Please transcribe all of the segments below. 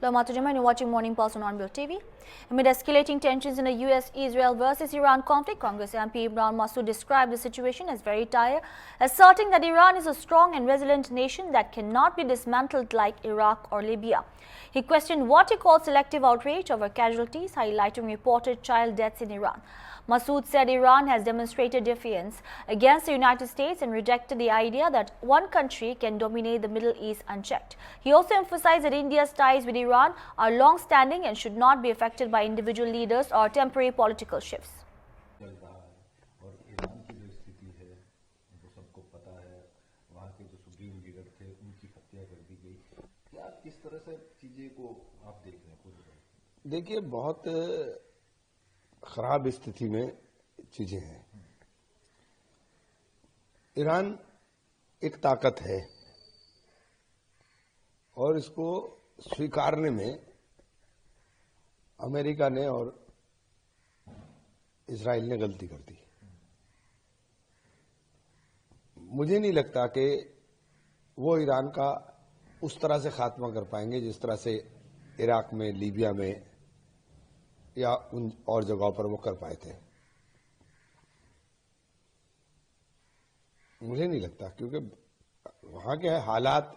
Hello, Matajama, and you're watching Morning Pulse on Onbill TV. Amid escalating tensions in the US-Israel versus Iran conflict, Congress MP Imran Massoud described the situation as very dire, asserting that Iran is a strong and resilient nation that cannot be dismantled like Iraq or Libya. He questioned what he called selective outrage over casualties, highlighting reported child deaths in Iran. Massoud said Iran has demonstrated defiance against the United States and rejected the idea that one country can dominate the Middle East unchecked. He also emphasized that India's ties with Iran are long-standing and should not be affected by individual leaders or temporary political shifts. देखिए, बहुत खराब स्थिति में चीजें हैं। Iran एक ताकत है और इसको स्वीकारने में अमेरिका ने और इजराइल ने गलती कर दी। मुझे नहीं लगता कि वो ईरान का उस तरह से खात्मा कर पाएंगे जिस तरह से इराक में, लीबिया में या उन और जगहों पर वो कर पाए थे। मुझे नहीं लगता, क्योंकि वहां के हालात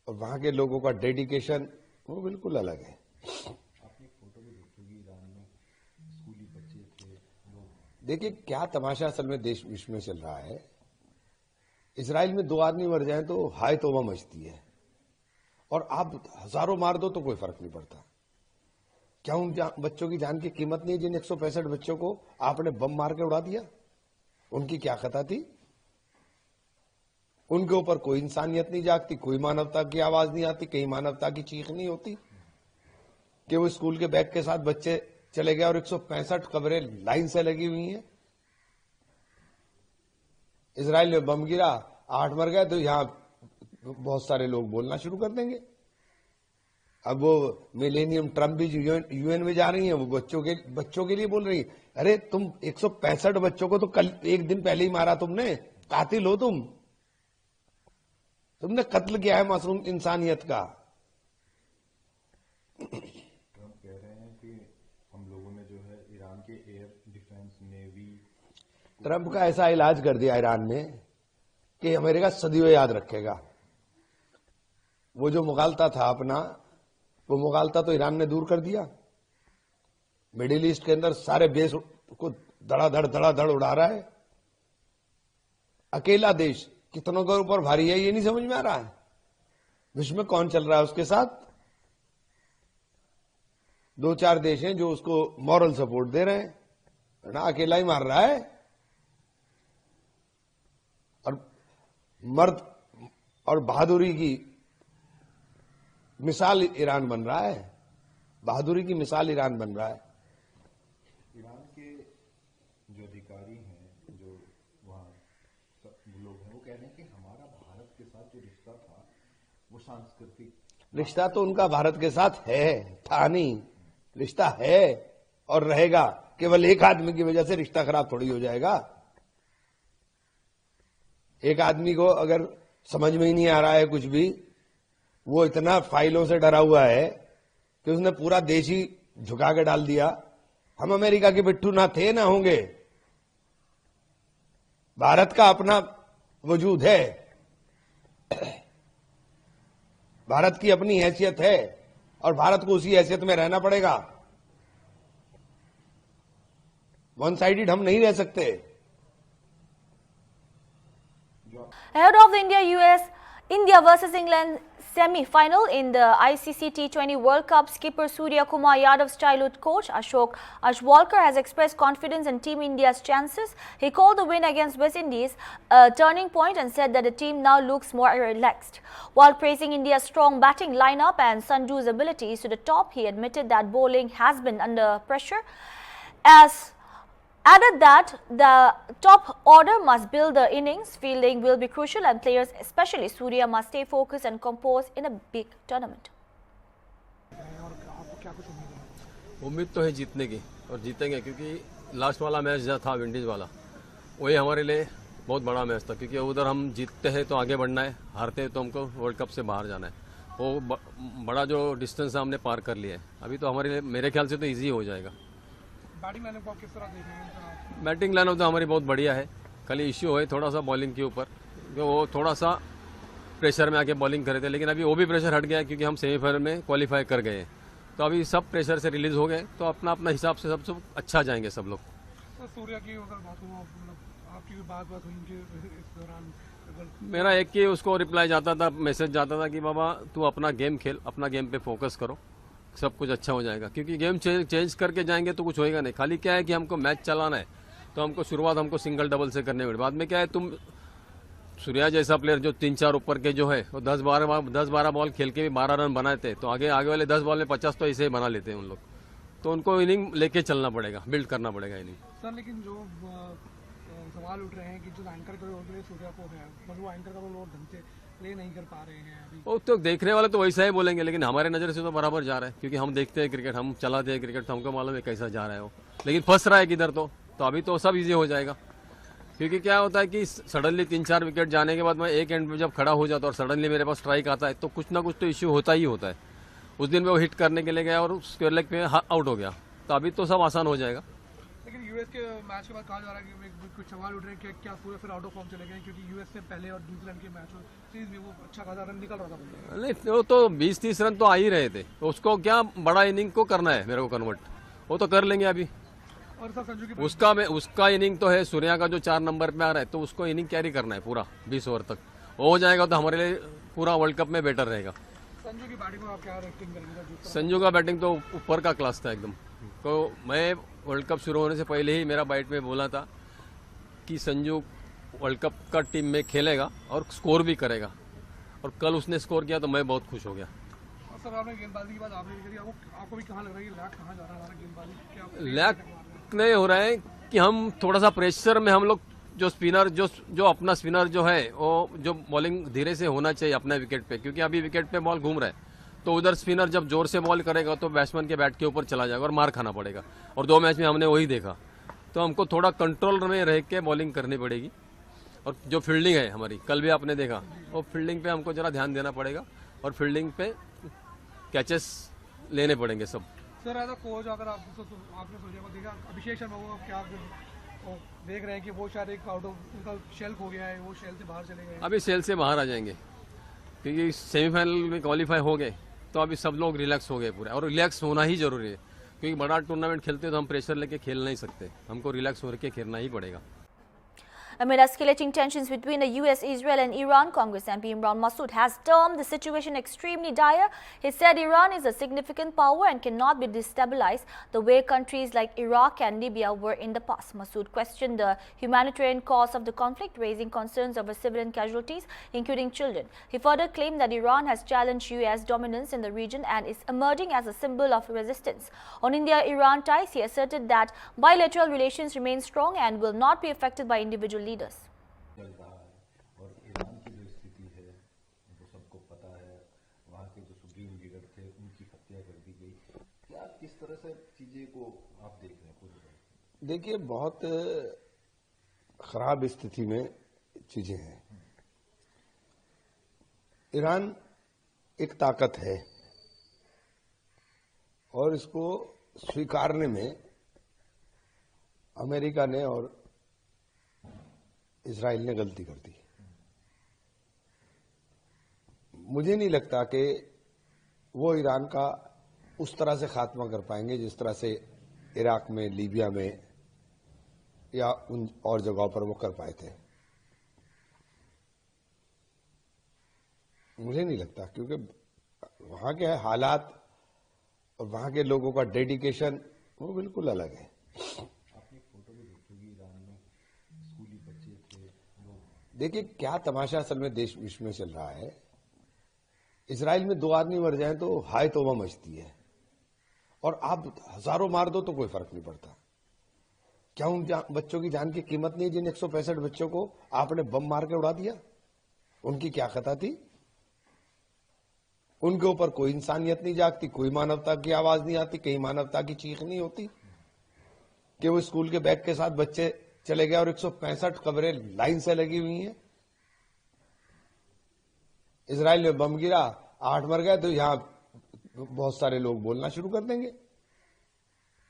और वहां के लोगों का डेडिकेशन वो बिल्कुल अलग है। आपने फोटो भी देखी ईरान में स्कूली बच्चे थे लोग। देखिए क्या तमाशा असल में देश विश्व में चल रहा है। इजराइल में 2 आदमी मर जाएं तो हाय तौबा मचती है, और आप हजारों मार दो तो कोई फर्क नहीं पड़ता। क्या उन बच्चों की जान की कीमत नहीं, जिन 165 बच्चों को आपने बम मार के उड़ा दिया? उनकी क्या खता थी? उनके ऊपर कोई इंसानियत नहीं जागती, कोई मानवता की आवाज नहीं आती, कहीं मानवता की चीख नहीं होती कि वो स्कूल के बैग के साथ बच्चे चले गए और 165 कब्रें लाइन से लगी हुई हैं। इजराइल में बम गिरा, 8 मर गए, तो यहां बहुत सारे लोग बोलना शुरू कर देंगे। अब वो मिलेनियम ट्रम्प भी यूएन में जा रही हैं, वो बच्चों के लिए बोल रही है। अरे तुम 165 बच्चों को तो कल एक दिन पहले ही मारा तुमने, कातिल हो तुमने कत्ल किया है मासूम इंसानियत का। ट्रम्प कह रहे हैं कि हम लोगों ने जो है ईरान के एयर डिफेंस, नेवी। ट्रम्प का ऐसा इलाज कर दिया ईरान ने कि अमेरिका सदियों याद रखेगा। वो जो मुगालता था अपना, वो मुगालता तो ईरान ने दूर कर दिया। मिडिल ईस्ट के अंदर सारे बेस को धड़ाधड़ उड़ा रहा है। अकेला देश कितनों के ऊपर भारी है ये नहीं समझ में आ रहा है। विश्व में कौन चल रहा है उसके साथ? 2-4 देश हैं जो उसको मॉरल सपोर्ट दे रहे हैं, ना अकेला ही मार रहा है। और मर्द और बहादुरी की मिसाल ईरान बन रहा है, बहादुरी की मिसाल ईरान बन रहा है। ईरान के जो अधिकारी हैं, जो वहाँ लोग हैं, वो कह रहे हैं कि हमारा भारत के साथ जो रिश्ता था वो सांस्कृतिक रिश्ता तो उनका भारत के साथ है, था नहीं, रिश्ता है और रहेगा। केवल एक आदमी की वजह से रिश्ता खराब थोड़ी हो जाएगा। एक आदमी को अगर समझ में ही नहीं आ रहा है कुछ भी, वो इतना फाइलों से डरा हुआ है कि उसने पूरा देश ही झुका के डाल दिया। हम अमेरिका के बिट्ठू ना थे ना होंगे। भारत का अपना वजूद है, भारत की अपनी हैसियत है और भारत को उसी हैसियत में रहना पड़ेगा। वन साइडेड हम नहीं रह सकते। Ahead of the India versus England semi-final in the ICC T20 World Cup, skipper Surya Kumar Yadav's childhood coach Ashok Ashwalkar has expressed confidence in Team India's chances. He called the win against West Indies a turning point and said that the team now looks more relaxed. While praising India's strong batting lineup and Sanju's abilities to the top, he admitted that bowling has been under pressure, as added that the top order must build the innings, fielding will be crucial, and players, especially Surya, must stay focused and composed in a big tournament. उम्मीद तो है जीतने की, और जीतेंगे, क्योंकि last वाला match जो था विंडीज़ वाला, वही हमारे लिए बहुत बड़ा मैच था, क्योंकि उधर हम जीतते हैं तो आगे बढ़ना है, हारते हैं तो हमको वर्ल्ड कप से बाहर जाना है। वो बड़ा जो डिस्टेंस हमने पार कर लिया है। अभी तो हमारे लिए मेरे ख्याल से तो इजी हो जाएगा। बैटिंग लाइनअप को किस तरह देख रहे हैं? बैटिंग लाइनअप तो हमारी बहुत बढ़िया है, खाली इश्यू है थोड़ा सा बॉलिंग के ऊपर, क्योंकि वो थोड़ा सा प्रेशर में आके बॉलिंग करे थे, लेकिन अभी वो भी प्रेशर हट गया है क्योंकि हम सेमीफाइनल में क्वालिफाई कर गए हैं। तो अभी सब प्रेशर से रिलीज हो गए, तो अपना अपना हिसाब से सब अच्छा जाएंगे सब लोग। सर सूर्या की अगर बात हो, मतलब आपकी भी बात हुई उनके इस दौरान? मेरा एक ही उसको रिप्लाई जाता था, मैसेज जाता था कि बाबा तू अपना गेम खेल, अपना गेम पे फोकस करो, सब कुछ अच्छा हो जाएगा। क्योंकि गेम चेंज करके जाएंगे तो कुछ होएगा नहीं। खाली क्या है कि हमको मैच चलाना है, तो हमको शुरुआत हमको सिंगल डबल से करने पड़े। बाद में क्या है, तुम सूर्या जैसा प्लेयर जो 3-4 ऊपर के जो है वो 10-12 बॉल खेल के भी 12 रन बनाए थे, तो आगे वाले 10 बॉल में 50 तो ऐसे ही बना लेते हैं उन लोग। तो उनको इनिंग लेके चलना पड़ेगा, बिल्ड करना पड़ेगा इनिंग। सर लेकिन जो सवाल उठ रहे हैं कि जो एंकर का रोल सूर्या को है, बस वो एंकर का रोल ढंग से प्ले नहीं कर पा रहे हैं अभी। वो तो देखने वाले तो वैसा ही बोलेंगे, लेकिन हमारे नज़र से तो बराबर जा रहा है, क्योंकि हम देखते हैं क्रिकेट, हम चलाते हैं क्रिकेट, तो हमको मालूम है कैसा जा रहा है वो। लेकिन फंस रहा है किधर, तो अभी तो सब इजी हो जाएगा। क्योंकि क्या होता है कि सडनली 3-4 विकेट जाने के बाद मैं एक एंड पे जब खड़ा हो जाता हूँ और सडनली मेरे पास स्ट्राइक आता है, तो कुछ ना कुछ तो इश्यू होता ही होता है। उस दिन में वो हिट करने के लिए गया और स्क्वायर लेग पे आउट हो गया, तो अभी तो सब आसान हो जाएगा। लेकिन यूएस के मैच के बाद कहा जा रहा है कि कुछ सवाल उठ रहे हैं कि क्या सूर्य फिर आउट ऑफ फॉर्म चले गए, क्योंकि यूएस से पहले और न्यूजीलैंड के मैच सीरीज में वो अच्छा खासा रन निकल रहा था। नहीं, वो तो 20-30 रन तो आ ही रहे थे, तो उसको क्या बड़ा इनिंग को करना है मेरे को कन्वर्ट, वो तो कर लेंगे अभी। और सर संजू की उसका इनिंग तो है, सूर्या का जो 4 नंबर पे आ रहा है, तो उसको इनिंग कैरी करना है पूरा 20 ओवर तक। वो हो जाएगा तो हमारे लिए पूरा वर्ल्ड कप में बेटर रहेगा। संजू की बैटिंग में आप क्या रेटिंग करेंगे? संजू का बैटिंग तो ऊपर का क्लास था एकदम। तो मैं वर्ल्ड कप शुरू होने से पहले ही मेरा बाइट में बोला था कि संजू वर्ल्ड कप का टीम में खेलेगा और स्कोर भी करेगा, और कल उसने स्कोर किया तो मैं बहुत खुश हो गया। और सर आपने गेंदबाजी की बात आपने करी, आपको भी कहाँ लग रहा है कि लैग कहाँ जा रहा है हमारा गेंदबाजी? क्या लैक नहीं हो रहा है कि हम थोड़ा सा प्रेशर में, हम लोग जो स्पिनर जो अपना स्पिनर जो है वो जो बॉलिंग धीरे से होना चाहिए अपने विकेट पे, क्योंकि अभी विकेट पे बॉल घूम रहा है, तो उधर स्पिनर जब जोर से बॉल करेगा तो बैट्समैन के बैट के ऊपर चला जाएगा और मार खाना पड़ेगा। और 2 मैच में हमने वही देखा, तो हमको थोड़ा कंट्रोल में रह के बॉलिंग करनी पड़ेगी। और जो फील्डिंग है हमारी, कल भी आपने देखा, वो फील्डिंग पे हमको जरा ध्यान देना पड़ेगा, और फील्डिंग पे कैचेस लेने पड़ेंगे सब। सर एज अ कोच अगर आपने सोचा को देखा, अभिषेक शर्मा को क्या देख रहे हैं कि वो शायद एक आउट ऑफ उनका शेल हो गया है, वो शेल से बाहर चले गए? अभी सेल से बाहर आ जाएंगे, क्योंकि सेमीफाइनल में क्वालिफाई हो गए, तो अभी सब लोग रिलैक्स हो गए पूरे, और रिलैक्स होना ही जरूरी है, क्योंकि बड़ा टूर्नामेंट खेलते तो हम प्रेशर लेके खेल नहीं सकते, हमको रिलैक्स होकर खेलना ही पड़ेगा। Amid escalating tensions between the US, Israel and Iran, Congress MP Imran Masood has termed the situation extremely dire. He said Iran is a significant power and cannot be destabilized the way countries like Iraq and Libya were in the past. Masood questioned the humanitarian cause of the conflict, raising concerns over civilian casualties, including children. He further claimed that Iran has challenged US dominance in the region and is emerging as a symbol of resistance. On India-Iran ties, he asserted that bilateral relations remain strong and will not be affected by individual leaders. चल रहा है और Iran की जो स्थिति है वो सबको पता है, वहाँ के जो सुप्रीम लीडर थे उनकी हत्या कर दी गई। क्या किस तरह से चीजें को आप देख रहे हैं खुद? देखिए, बहुत खराब स्थिति में चीजें हैं। ईरान एक ताकत है और इसको स्वीकारने में अमेरिका ने और इजराइल ने गलती कर दी। मुझे नहीं लगता कि वो ईरान का उस तरह से खात्मा कर पाएंगे जिस तरह से इराक में, लीबिया में या उन और जगहों पर वो कर पाए थे। मुझे नहीं लगता, क्योंकि वहां के हालात और वहां के लोगों का डेडिकेशन वो बिल्कुल अलग है। आपने फोटो भी देखी होगी, ईरान में स्कूली बच्चे थे लोग। देखिए क्या तमाशा असल में देश विश्व में चल रहा है। इजराइल में 2 आदमी मर जाएं तो हाय तौबा मचती है, और आप हजारों मार दो तो कोई फर्क नहीं पड़ता। क्या उन बच्चों की जान की कीमत नहीं, जिन 165 बच्चों को आपने बम मार के उड़ा दिया? उनकी क्या खता थी? उनके ऊपर कोई इंसानियत नहीं जागती, कोई मानवता की आवाज नहीं आती, कहीं मानवता की चीख नहीं होती कि वो स्कूल के बैग के साथ बच्चे चले गए और 165 कब्रें लाइन से लगी हुई हैं। इजराइल में बम गिरा, 8 मर गए तो यहाँ बहुत सारे लोग बोलना शुरू कर देंगे।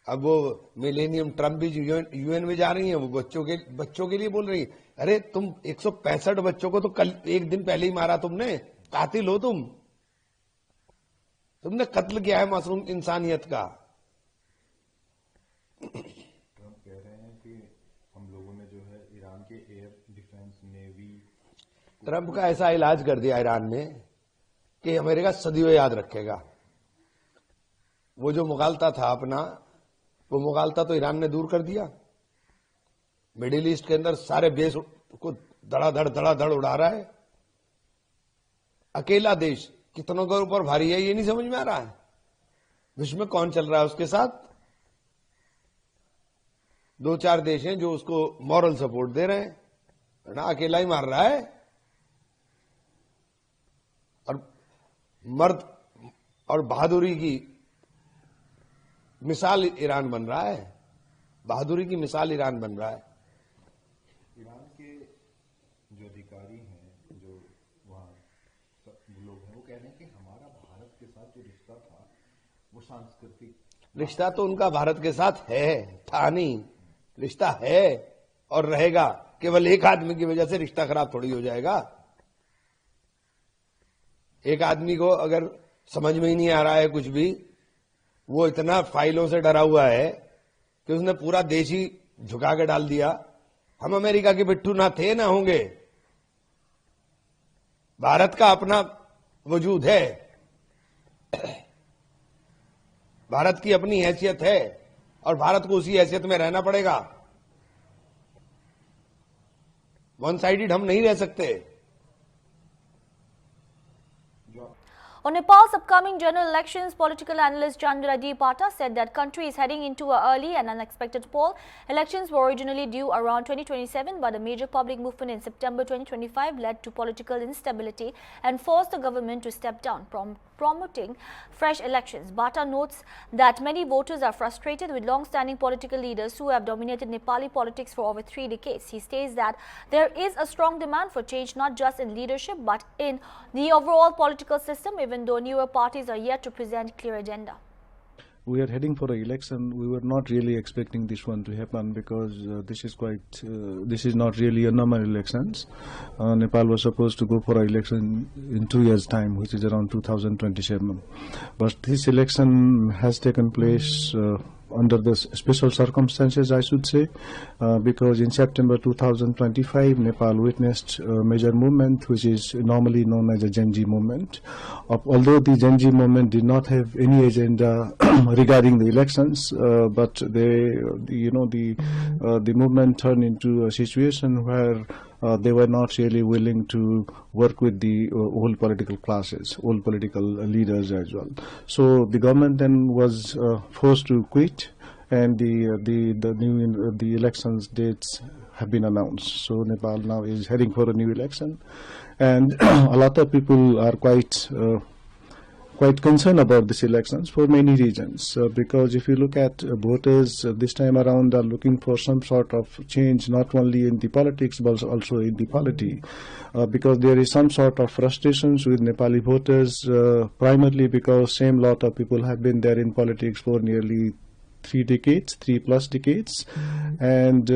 अब वो मिलेनियम ट्रम्प भी यूएन में जा रही है, वो बच्चों के लिए बोल रही है। अरे तुम 165 बच्चों को तो कल एक दिन पहले ही मारा तुमने, कातिल हो तुमने कत्ल किया है मासूम इंसानियत का। ट्रम्प कह रहे हैं कि हम लोगों ने जो है ईरान के एयर डिफेंस नेवी। ट्रम्प का ऐसा इलाज कर दिया ईरान ने कि अमेरिका सदियों याद रखेगा। वो जो मुगालता था अपना, वो मुगालता तो ईरान ने दूर कर दिया। मिडिल ईस्ट के अंदर सारे बेस को धड़ाधड़ उड़ा रहा है। अकेला देश कितनों के ऊपर भारी है, ये नहीं समझ में आ रहा है। विश्व में कौन चल रहा है उसके साथ? 2-4 देश हैं जो उसको मॉरल सपोर्ट दे रहे हैं, ना अकेला ही मार रहा है। और मर्द और बहादुरी की मिसाल ईरान बन रहा है, बहादुरी की मिसाल ईरान बन रहा है। ईरान के जो अधिकारी हैं, जो वहाँ लोग हैं, वो कह रहे हैं कि हमारा भारत के साथ जो रिश्ता था वो सांस्कृतिक रिश्ता तो उनका भारत के साथ है, था नहीं, रिश्ता है और रहेगा। केवल एक आदमी की वजह से रिश्ता खराब थोड़ी हो जाएगा। एक आदमी को अगर समझ में ही नहीं आ रहा है कुछ भी, वो इतना फाइलों से डरा हुआ है कि उसने पूरा देश ही झुका के डाल दिया। हम अमेरिका के बिट्ठू ना थे ना होंगे। भारत का अपना वजूद है, भारत की अपनी हैसियत है और भारत को उसी हैसियत में रहना पड़ेगा। वन साइडेड हम नहीं रह सकते। On Nepal's upcoming general elections, political analyst Chandra D. Pata said that country is heading into an early and unexpected poll. Elections were originally due around 2027, but a major public movement in September 2025 led to political instability and forced the government to step down, promoting fresh elections. Bata notes that many voters are frustrated with long-standing political leaders who have dominated Nepali politics for over 3 decades. He states that there is a strong demand for change not just in leadership but in the overall political system, even though newer parties are yet to present clear agenda. We are heading for an election. We were not really expecting this one to happen because this is not really a normal elections. Nepal was supposed to go for an election in 2 years' time, which is around 2027. But this election has taken place under the special circumstances, I should say, because in September 2025, Nepal witnessed a major movement, which is normally known as a Genji movement. Although the Genji movement did not have any agenda regarding the elections, but the movement turned into a situation where they were not really willing to work with the old political classes, old political leaders as well. So the government then was forced to quit, and the elections dates have been announced. So Nepal now is heading for a new election, and a lot of people are quite concerned about these elections for many reasons, because if you look at voters this time around are looking for some sort of change, not only in the politics but also in the polity, because there is some sort of frustrations with Nepali voters, primarily because same lot of people have been there in politics for nearly 3 plus decades, and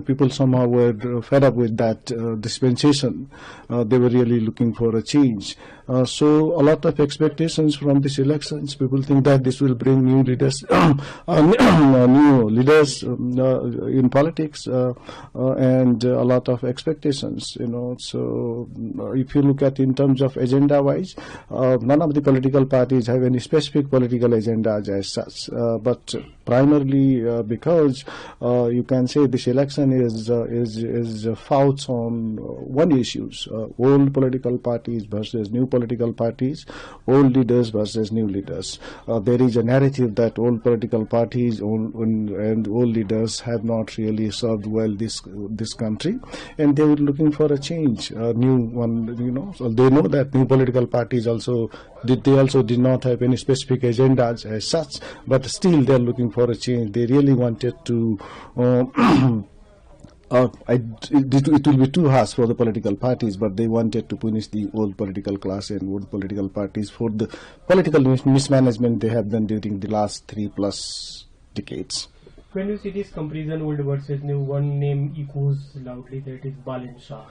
people somehow were fed up with that dispensation. They were really looking for a change. So a lot of expectations from these elections. People think that this will bring new leaders, new leaders in politics, and a lot of expectations. So if you look at in terms of agenda-wise, none of the political parties have any specific political agendas as such, but primarily because you can say this election is fought on one issues: old political parties versus new political parties, old leaders versus new leaders. There is a narrative that old political parties and old leaders have not really served well this country, and they were looking for a change, a new one. So they know that new political parties also did not have any specific agendas as such, but still they are looking for a change. They really wanted to it will be too harsh for the political parties, but they wanted to punish the old political class and old political parties for the political mismanagement they have done during the last 3+ decades. When you see this comparison old versus new, one name echoes loudly, that is Balin Shah.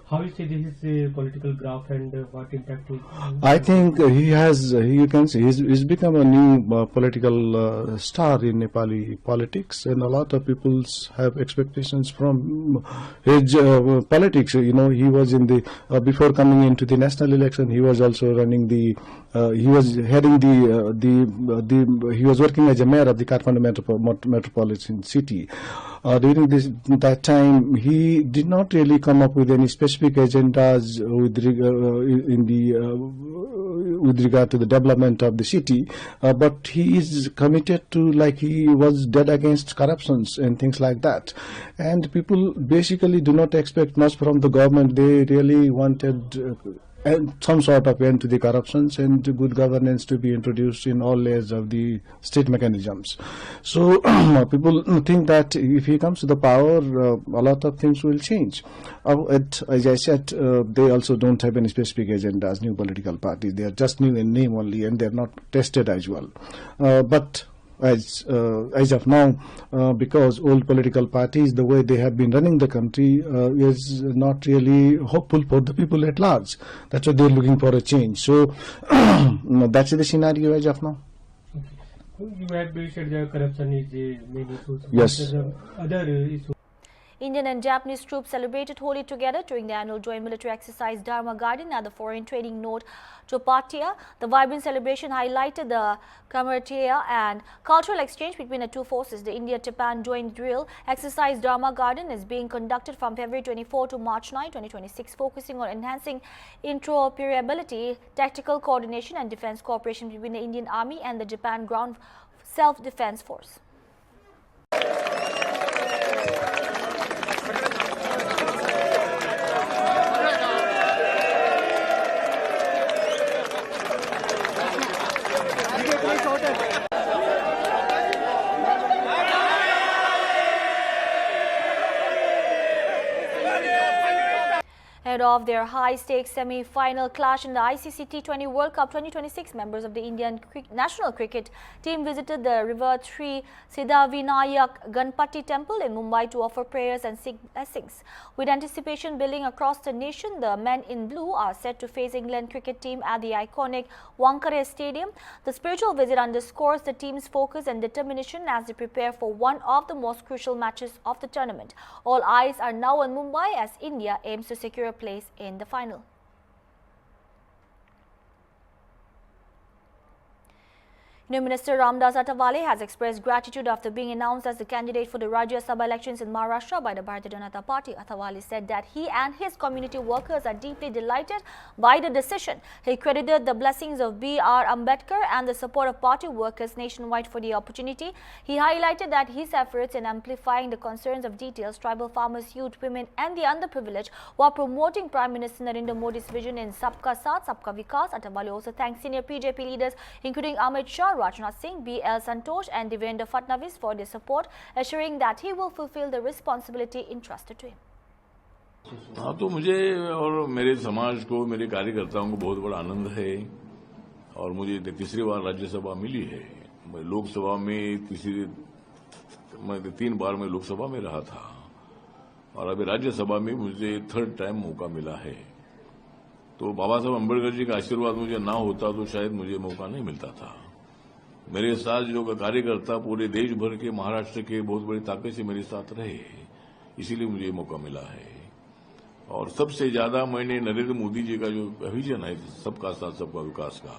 How you see this is a political graph and what impact it? I think he has, you can say, he's become a new political star in Nepali politics, and a lot of people have expectations from his politics. You know, he was in the, before coming into the national election, he was also running the, he was heading he was working as a mayor of the Kathmandu metropolitan city. During that time, he did not really come up with any specific agendas with regard to the development of the city, but he is committed to, like, he was dead against corruptions and things like that. And people basically do not expect much from the government. They really wanted some sort of end to the corruptions and good governance to be introduced in all layers of the state mechanisms. So people think that if he comes to the power, a lot of things will change. As I said, they also don't have any specific agendas, new political parties. They are just new in name only, and they are not tested as well. But as of now, because old political parties, the way they have been running the country, is not really hopeful for the people at large. That's why they're looking for a change. So that's the scenario as of now. You had mentioned that corruption is the main issue. Yes. Other issue. Indian and Japanese troops celebrated Holi together during the annual joint military exercise Dharma Garden at the foreign trading node Chopatia. The vibrant celebration highlighted the camaraderie and cultural exchange between the two forces. The India-Japan joint drill exercise Dharma Garden is being conducted from February 24 to March 9, 2026, focusing on enhancing interoperability, tactical coordination and defense cooperation between the Indian Army and the Japan Ground Self-Defense Force. Ahead of their high-stakes semi-final clash in the ICC T20 World Cup 2026, members of the Indian national cricket team visited the River Sri Siddhavinayak Ganpati temple in Mumbai to offer prayers and seek blessings. With anticipation building across the nation, the men in blue are set to face England cricket team at the iconic Wankhede Stadium. The spiritual visit underscores the team's focus and determination as they prepare for one of the most crucial matches of the tournament. All eyes are now on Mumbai as India aims to secure a place in the final. New Minister Ramdas Atawale has expressed gratitude after being announced as the candidate for the Rajya Sabha elections in Maharashtra by the Bharatiya Janata Party. Atawale said that he and his community workers are deeply delighted by the decision. He credited the blessings of B.R. Ambedkar and the support of party workers nationwide for the opportunity. He highlighted that his efforts in amplifying the concerns of details, tribal farmers, youth, women and the underprivileged while promoting Prime Minister Narendra Modi's vision in Sabka Saath, Sabka Vikas. Atawale also thanked senior BJP leaders including Amit Shah, Rajnath Singh, B.L. Santosh and Devendra Fadnavis for their support, assuring that he will fulfill the responsibility entrusted to him. हाँ, तो मुझे और मेरे समाज को, मेरे कार्यकर्ताओं को बहुत बड़ा आनंद है और मुझे तीसरी बार राज्यसभा मिली है। मैं लोकसभा में 3 बार मैं लोकसभा में रहा था और अभी राज्यसभा में मुझे 3rd टाइम मौका मिला है। तो बाबा साहब अम्बेडकर जी का आशीर्वाद मुझे ना होता तो शायद मुझे मौका नहीं मिलता था। मेरे साथ जो कार्यकर्ता पूरे देश भर के, महाराष्ट्र के बहुत बड़ी ताकत से मेरे साथ रहे, इसीलिए मुझे मौका मिला है। और सबसे ज्यादा मैंने नरेंद्र मोदी जी का जो विजन है सबका साथ सबका विकास का,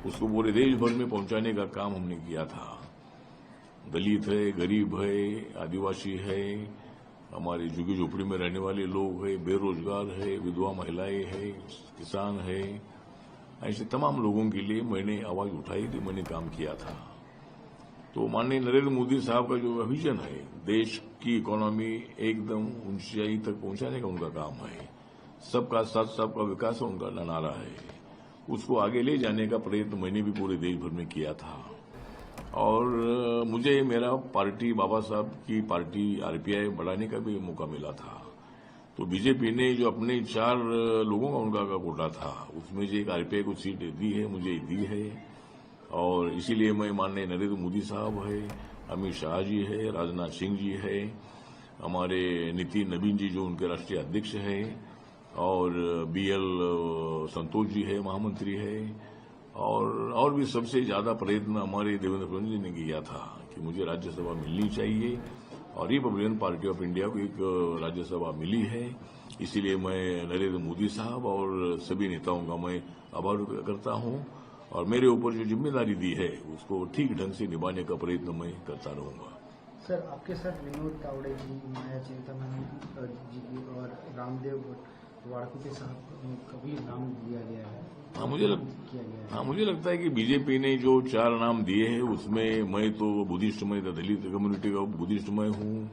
उसको पूरे देश भर में पहुंचाने का काम हमने किया था। दलित है, गरीब है, आदिवासी है, हमारे झुग्गी झोपड़ी में रहने वाले लोग है, बेरोजगार है, विधवा महिलाएं है, किसान है, ऐसे तमाम लोगों के लिए मैंने आवाज उठाई थी, मैंने काम किया था। तो माननीय नरेंद्र मोदी साहब का जो विजन है, देश की इकोनॉमी एकदम ऊंचाई तक पहुंचाने का उनका काम है, सबका साथ सबका विकास उनका नारा है, उसको आगे ले जाने का प्रयत्न मैंने भी पूरे देश भर में किया था। और मुझे मेरा पार्टी बाबा साहब की पार्टी आरपीआई बढ़ाने का भी मौका मिला था। तो बीजेपी ने जो अपने 4 लोगों का उनका कोटा था उसमें से एक आरपीआई को सीट दी है, मुझे दी है। और इसीलिए मैं माननीय नरेंद्र मोदी साहब है, अमित शाह जी है, राजनाथ सिंह जी है, हमारे नितिन नवीन जी जो उनके राष्ट्रीय अध्यक्ष है, और बीएल संतोष जी है, महामंत्री है, और भी सबसे ज्यादा प्रयत्न हमारे देवेंद्र फडणवीस जी ने किया था कि मुझे राज्यसभा मिलनी चाहिए। और रिपब्लिकन पार्टी ऑफ इंडिया को एक राज्यसभा मिली है। इसीलिए मैं नरेंद्र मोदी साहब और सभी नेताओं का मैं आभार करता हूं, और मेरे ऊपर जो जिम्मेदारी दी है उसको ठीक ढंग से निभाने का प्रयत्न मैं करता रहूंगा। सर, आपके साथ विनोद तावड़े जी, माया चिंतामण जी और रामदेव वाड़कुटे साहब का भी नाम दिया गया है। मुझे लगता है कि बीजेपी ने जो 4 नाम दिए हैं उसमें मैं तो बुद्धिस्ट में, दलित कम्युनिटी का बुद्धिस्ट में हूँ।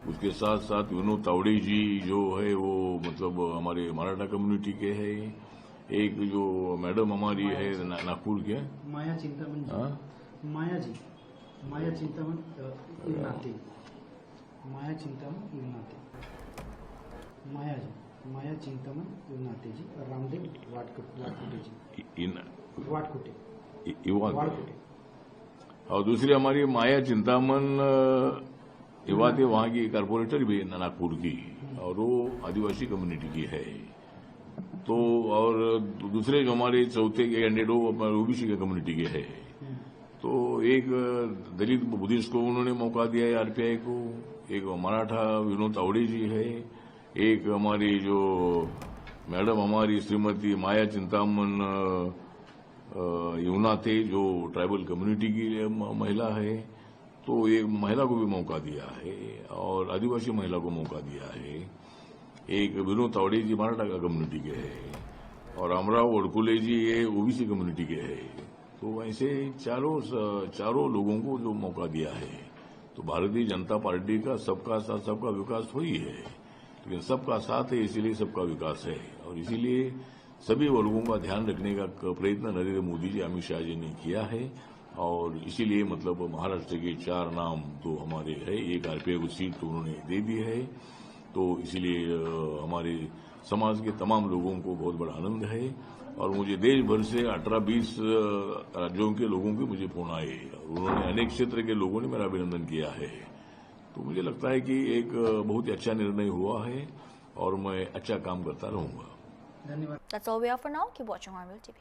उसके साथ साथ विनोद तावड़े जी जो है वो मतलब हमारे मराठा कम्युनिटी के हैं। एक जो मैडम हमारी है नागपुर के माया चिंतामण जी, माया चिंतामण इरनाते, माया चिंतामण इरनाते जी और रामदेव वाड़कुटे जी, वाड़कुटे। और दूसरी हमारी माया चिंतामण इवाते वहां की कारपोरेटर भी नागपुर की, और वो आदिवासी कम्युनिटी की है। तो और दूसरे जो हमारे चौथे कैंडिडेट वो ओबीसी के कम्युनिटी के है। तो एक दलित बुद्धिस्ट को उन्होंने मौका दिया है आरपीआई को, एक मराठा विनोद तावड़े जी है, एक हमारी जो मैडम हमारी श्रीमती माया चिंतामण यूनाते जो ट्राइबल कम्युनिटी की महिला है। तो एक महिला को भी मौका दिया है और आदिवासी महिला को मौका दिया है। एक विनोद तावड़े जी मराठा का कम्युनिटी के है, और अमराव वड़कुले जी ये ओबीसी कम्युनिटी के है। तो ऐसे चारों लोगों को जो मौका दिया है। तो भारतीय जनता पार्टी का सबका साथ सबका विकास हुई है, लेकिन सबका साथ है इसीलिए सबका विकास है। और इसीलिए सभी वर्गों का ध्यान रखने का प्रयत्न नरेंद्र मोदी जी, अमित शाह जी ने किया है। और इसीलिए मतलब महाराष्ट्र के 4 नाम तो हमारे है, एक आरपीआई को सीट तो उन्होंने दे दी है। तो इसलिए हमारे समाज के तमाम लोगों को बहुत बड़ा आनंद है। और मुझे देश भर से 18-20 राज्यों के लोगों के मुझे फोन आए, और उन्होंने अनेक क्षेत्र के लोगों ने मेरा अभिनंदन किया है। तो मुझे लगता है कि एक बहुत ही अच्छा निर्णय हुआ है, और मैं अच्छा काम करता रहूंगा। धन्यवाद। That's all we have for now. Keep watching Hornbill TV.